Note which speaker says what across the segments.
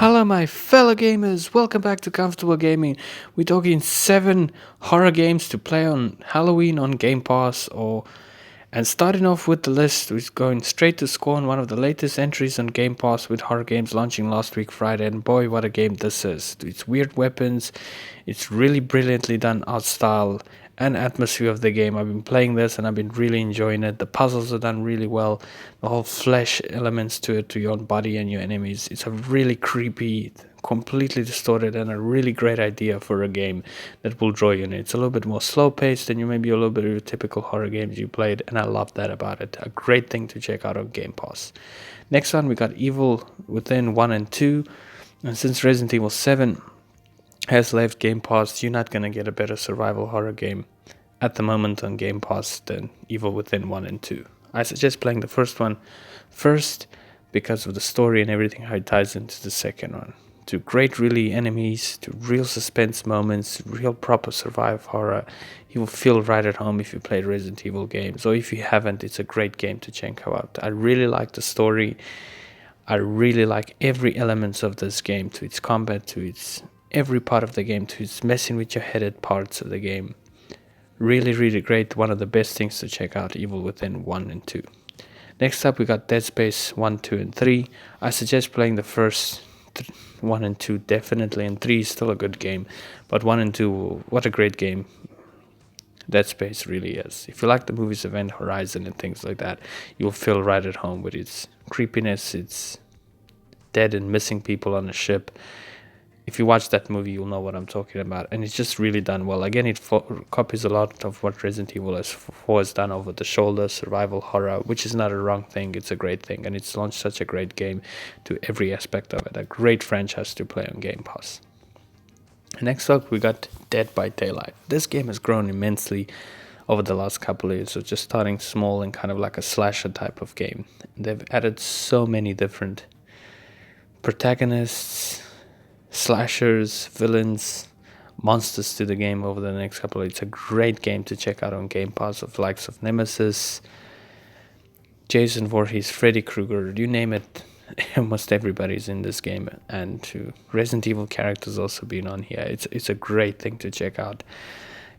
Speaker 1: Hello, my fellow gamers. Welcome back to Comfortable Gaming. We're talking 7 horror games to play on Halloween on Game Pass. And starting off with the list, we're going straight to Scorn, one of the latest entries on Game Pass with horror games launching last week Friday. And boy, what a game this is! It's weird weapons. It's really brilliantly done art style and atmosphere of the game. I've been playing this and I've been really enjoying it. The puzzles are done really well. The whole flesh elements to it, to your own body and your enemies. It's a really creepy, completely distorted, and a really great idea for a game that will draw you in. It's a little bit more slow paced than you maybe a little bit of your typical horror games you played, and I love that about it. A great thing to check out on Game Pass. Next one, we got Evil Within 1 and 2. And since Resident Evil 7 has left Game Pass, you're not gonna get a better survival horror game at the moment on Game Pass than Evil Within 1 and 2. I suggest playing the first one first because of the story and everything, how it ties into the second one. To great really enemies, to real suspense moments, real proper survival horror. You will feel right at home if you played Resident Evil games, or if you haven't, it's a great game to check out. I really like the story. I really like every element of this game, to its combat, to its every part of the game, to its messing with your headed parts of the game. Really, really great. One of the best things to check out, Evil Within 1 and 2. Next up, we got Dead Space 1, 2, and 3. I suggest playing the first 1 and 2 definitely, and 3 is still a good game. But 1 and 2, what a great game Dead Space really is. If you like the movies Event Horizon and things like that, you'll feel right at home with its creepiness, its dead and missing people on a ship. If you watch that movie, you'll know what I'm talking about. And it's just really done well. Again, it copies a lot of what Resident Evil 4 has done over the shoulder, survival horror, which is not a wrong thing. It's a great thing. And it's launched such a great game to every aspect of it. A great franchise to play on Game Pass. Next up, we got Dead by Daylight. This game has grown immensely over the last couple of years. So just starting small and kind of like a slasher type of game. They've added so many different protagonists, slashers, villains, monsters to the game over the next couple of years. It's a great game to check out on Game Pass, of likes of Nemesis, Jason Voorhees, Freddy Krueger, you name it. Almost everybody's in this game, and Resident Evil characters also being on here. It's a great thing to check out.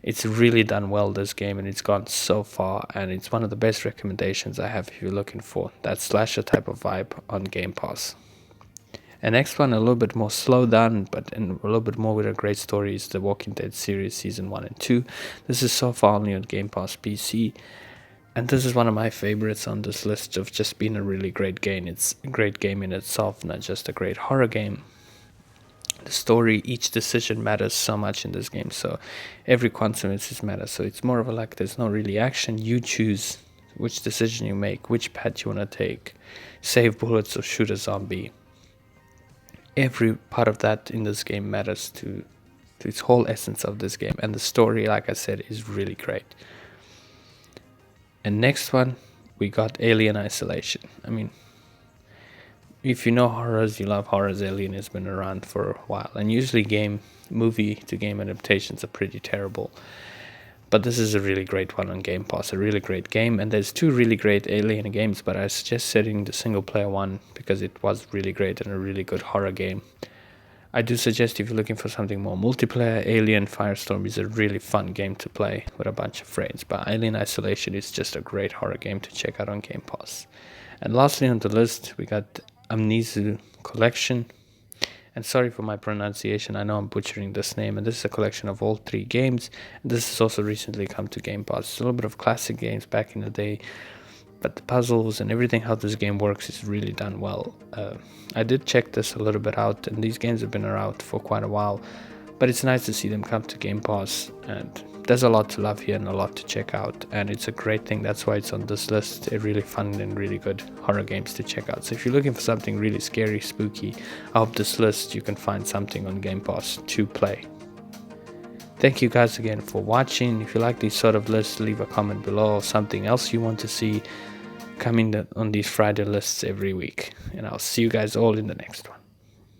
Speaker 1: It's really done well, this game, and it's gone so far, and it's one of the best recommendations I have if you're looking for that slasher type of vibe on Game Pass. And next one, a little bit more slow down, but a little bit more with a great story, is The Walking Dead series Season 1 and 2. This is so far only on Game Pass PC. And this is one of my favorites on this list of just being a really great game. It's a great game in itself, not just a great horror game. The story, each decision matters so much in this game. So every consequences matter. So it's more of a like, there's no really action. You choose which decision you make, which path you want to take. Save bullets or shoot a zombie. Every part of that in this game matters to its whole essence of this game. And the story, like I said, is really great. And next one, we got Alien Isolation. I mean, if you know horrors, you love horrors, Alien has been around for a while. And usually movie to game adaptations are pretty terrible. But this is a really great one on Game Pass, a really great game. And there's 2 really great Alien games, but I suggest setting the single player one because it was really great and a really good horror game. I do suggest, if you're looking for something more multiplayer, Alien Firestorm is a really fun game to play with a bunch of friends. But Alien Isolation is just a great horror game to check out on Game Pass. And lastly on the list, we got Amnesia Collection. And sorry for my pronunciation, I know I'm butchering this name. And this is a collection of all 3 games. And this has also recently come to Game Pass. It's a little bit of classic games back in the day. But the puzzles and everything, how this game works, is really done well. I did check this a little bit out, and these games have been around for quite a while. But it's nice to see them come to Game Pass, and there's a lot to love here and a lot to check out. And it's a great thing, that's why it's on this list. A really fun and really good horror games to check out. So if you're looking for something really scary, spooky, I hope this list you can find something on Game Pass to play. Thank you guys again for watching. If you like these sort of lists, leave a comment below or something else you want to see coming on these Friday lists every week. And I'll see you guys all in the next one.